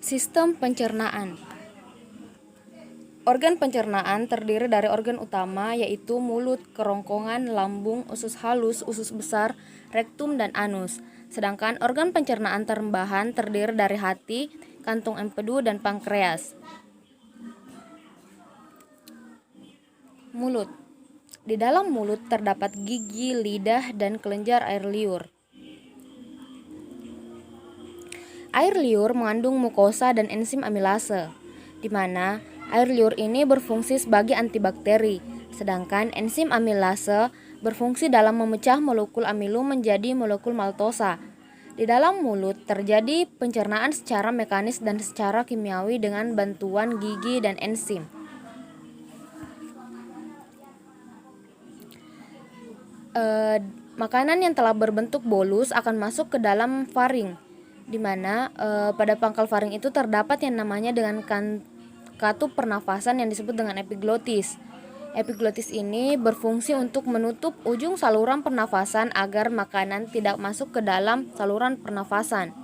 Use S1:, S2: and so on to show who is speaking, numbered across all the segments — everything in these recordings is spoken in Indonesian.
S1: Sistem pencernaan. Organ pencernaan terdiri dari organ utama yaitu mulut, kerongkongan, lambung, usus halus, usus besar, rektum, dan anus. Sedangkan organ pencernaan tambahan terdiri dari hati, kantung empedu, dan pankreas. Mulut. Di dalam mulut terdapat gigi, lidah, dan kelenjar air liur. Air liur mengandung mukosa dan enzim amilase, di mana air liur ini berfungsi sebagai antibakteri, sedangkan enzim amilase berfungsi dalam memecah molekul amilum menjadi molekul maltosa. Di dalam mulut terjadi pencernaan secara mekanis dan secara kimiawi dengan bantuan gigi dan enzim. Makanan yang telah berbentuk bolus akan masuk ke dalam faring, di mana pada pangkal faring itu terdapat yang namanya dengan katup pernafasan yang disebut dengan epiglotis. Epiglotis ini berfungsi untuk menutup ujung saluran pernafasan agar makanan tidak masuk ke dalam saluran pernafasan.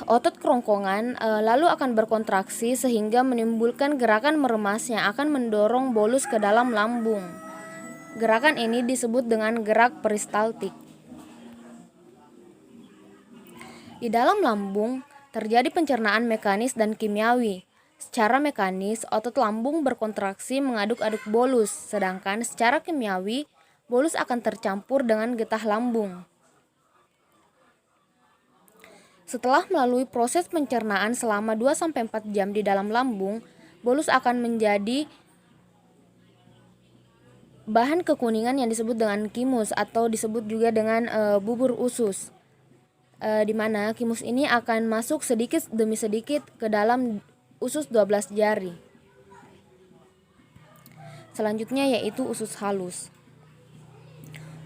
S1: Otot kerongkongan lalu akan berkontraksi sehingga menimbulkan gerakan meremas yang akan mendorong bolus ke dalam lambung. Gerakan ini disebut dengan gerak peristaltik. Di dalam lambung terjadi pencernaan mekanis dan kimiawi. Secara mekanis, otot lambung berkontraksi mengaduk-aduk bolus, sedangkan secara kimiawi, bolus akan tercampur dengan getah lambung. Setelah melalui proses pencernaan selama 2-4 jam di dalam lambung, bolus akan menjadi bahan kekuningan yang disebut dengan kimus atau disebut juga dengan bubur usus. Di mana kimus ini akan masuk sedikit demi sedikit ke dalam usus 12 jari. Selanjutnya yaitu usus halus.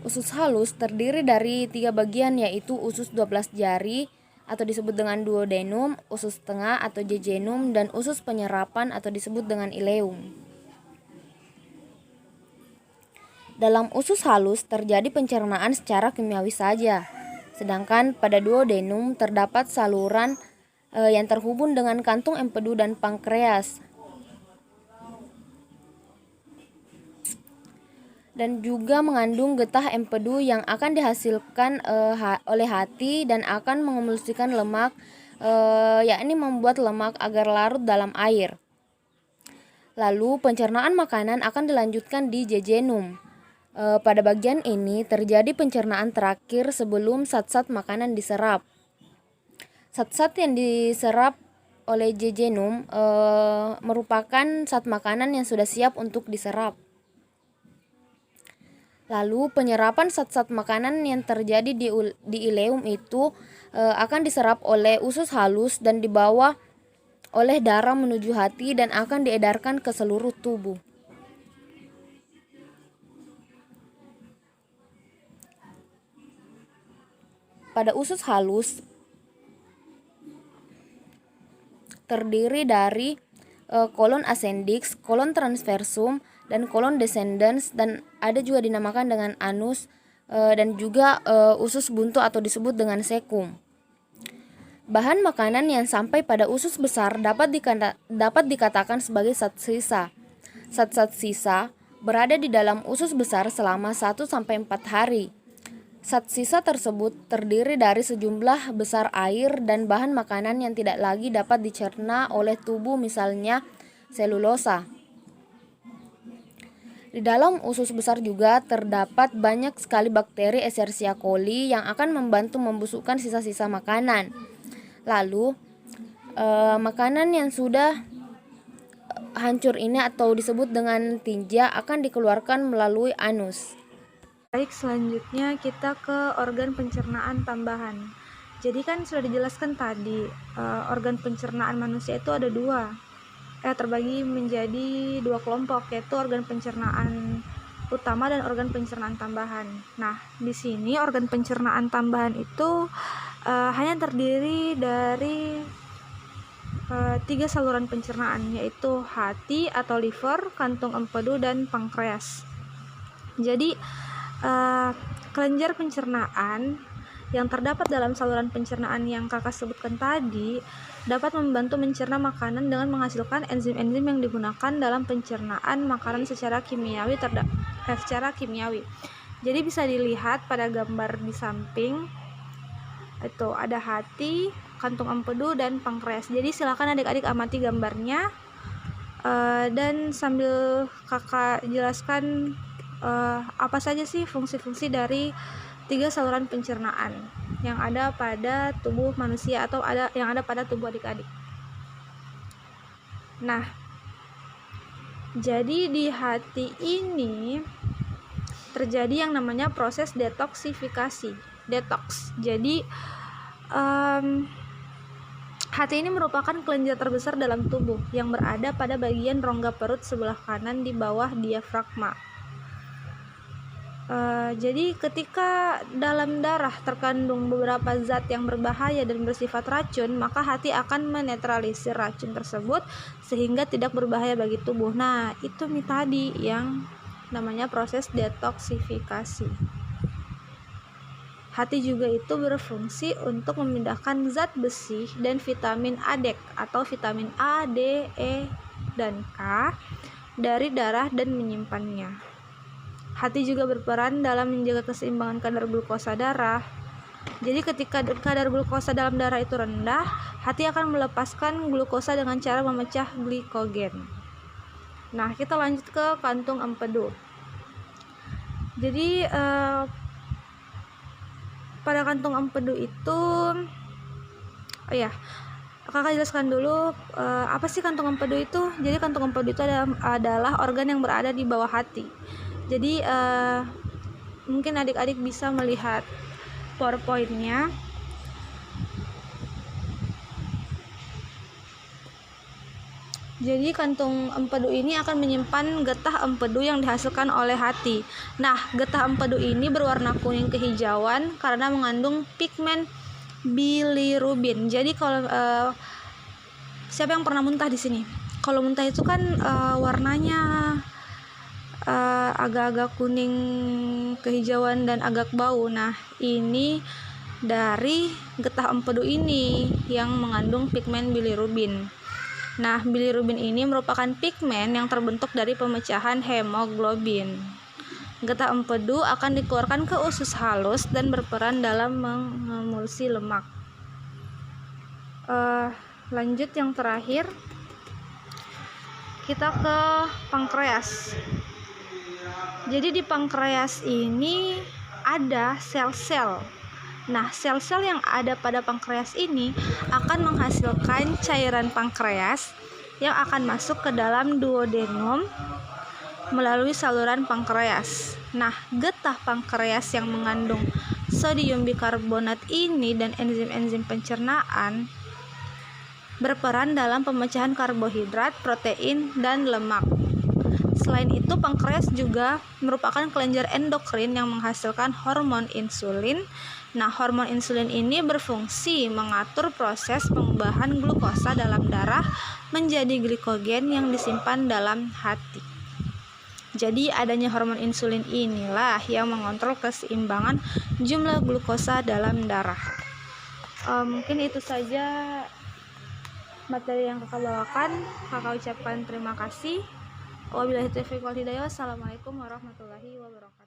S1: Usus halus terdiri dari 3 bagian yaitu usus 12 jari atau disebut dengan duodenum, usus tengah atau jejunum, dan usus penyerapan atau disebut dengan ileum. Dalam usus halus terjadi pencernaan secara kimiawi saja. Sedangkan pada duodenum terdapat saluran yang terhubung dengan kantung empedu dan pankreas. Dan juga mengandung getah empedu yang akan dihasilkan oleh hati dan akan mengemulsikan lemak, yakni membuat lemak agar larut dalam air. Lalu pencernaan makanan akan dilanjutkan di jejunum. Pada bagian ini terjadi pencernaan terakhir sebelum zat-zat makanan diserap. Zat-zat yang diserap oleh jejunum merupakan zat makanan yang sudah siap untuk diserap. Lalu penyerapan zat-zat makanan yang terjadi di ileum itu akan diserap oleh usus halus dan dibawa oleh darah menuju hati dan akan diedarkan ke seluruh tubuh. Pada usus halus terdiri dari kolon ascendens, kolon transversum, dan kolon descendens, dan ada juga dinamakan dengan anus dan juga usus buntu atau disebut dengan cecum. Bahan makanan yang sampai pada usus besar dapat dikatakan sebagai zat sisa. Zat-zat sisa berada di dalam usus besar selama 1-4 hari. Zat sisa tersebut terdiri dari sejumlah besar air dan bahan makanan yang tidak lagi dapat dicerna oleh tubuh, misalnya selulosa. Di dalam usus besar juga terdapat banyak sekali bakteri Escherichia coli yang akan membantu membusukkan sisa-sisa makanan. Lalu makanan yang sudah hancur ini atau disebut dengan tinja akan dikeluarkan melalui anus.
S2: Baik, selanjutnya kita ke organ pencernaan tambahan. Jadi kan sudah dijelaskan tadi, organ pencernaan manusia itu ada terbagi menjadi 2 kelompok, yaitu organ pencernaan utama dan organ pencernaan tambahan. Nah, di sini organ pencernaan tambahan itu hanya terdiri dari 3 saluran pencernaan, yaitu hati atau liver, kantung empedu, dan pankreas. Jadi kelenjar pencernaan yang terdapat dalam saluran pencernaan yang kakak sebutkan tadi dapat membantu mencerna makanan dengan menghasilkan enzim-enzim yang digunakan dalam pencernaan makanan secara kimiawi. Jadi bisa dilihat pada gambar di samping itu ada hati, kantung empedu, dan pankreas. Jadi silakan adik-adik amati gambarnya dan sambil kakak jelaskan apa saja sih fungsi-fungsi dari 3 saluran pencernaan yang ada pada tubuh manusia atau yang ada pada tubuh adik-adik. Nah, jadi di hati ini terjadi yang namanya proses detoksifikasi. Jadi hati ini merupakan kelenjar terbesar dalam tubuh yang berada pada bagian rongga perut sebelah kanan di bawah diafragma. Jadi ketika dalam darah terkandung beberapa zat yang berbahaya dan bersifat racun, maka hati akan menetralisir racun tersebut sehingga tidak berbahaya bagi tubuh. Nah, itu tadi yang namanya proses detoksifikasi. Hati juga itu berfungsi untuk memindahkan zat besi dan vitamin ADEK atau vitamin A, D, E, dan K dari darah dan menyimpannya. Hati juga berperan dalam menjaga keseimbangan kadar glukosa darah. Jadi ketika kadar glukosa dalam darah itu rendah, hati akan melepaskan glukosa dengan cara memecah glikogen. Nah, kita lanjut ke kantung empedu. Jadi pada kantung empedu itu kakak jelaskan dulu apa sih kantung empedu itu. Jadi kantung empedu itu adalah organ yang berada di bawah hati. Jadi mungkin adik-adik bisa melihat PowerPoint-nya. Jadi kantung empedu ini akan menyimpan getah empedu yang dihasilkan oleh hati. Nah, getah empedu ini berwarna kuning kehijauan karena mengandung pigmen bilirubin. Jadi kalau siapa yang pernah muntah di sini? Kalau muntah itu kan warnanya agak-agak kuning kehijauan dan agak bau. Nah, ini dari getah empedu ini yang mengandung pigmen bilirubin. Nah, bilirubin ini merupakan pigmen yang terbentuk dari pemecahan hemoglobin. Getah empedu akan dikeluarkan ke usus halus dan berperan dalam mengemulsi lemak. Lanjut yang terakhir, kita ke pankreas. Jadi di pankreas ini ada sel-sel. Nah, sel-sel yang ada pada pankreas ini akan menghasilkan cairan pankreas yang akan masuk ke dalam duodenum melalui saluran pankreas. Nah, getah pankreas yang mengandung sodium bikarbonat ini dan enzim-enzim pencernaan berperan dalam pemecahan karbohidrat, protein, dan lemak. Selain itu, pankreas juga merupakan kelenjar endokrin yang menghasilkan hormon insulin. Nah, hormon insulin ini berfungsi mengatur proses pengubahan glukosa dalam darah menjadi glikogen yang disimpan dalam hati. Jadi, adanya hormon insulin inilah yang mengontrol keseimbangan jumlah glukosa dalam darah. Mungkin itu saja materi yang kakak bawakan. Kakak ucapkan terima kasih. Wabillahi taufiq wal hidayah. Wassalamualaikum warahmatullahi wabarakatuh.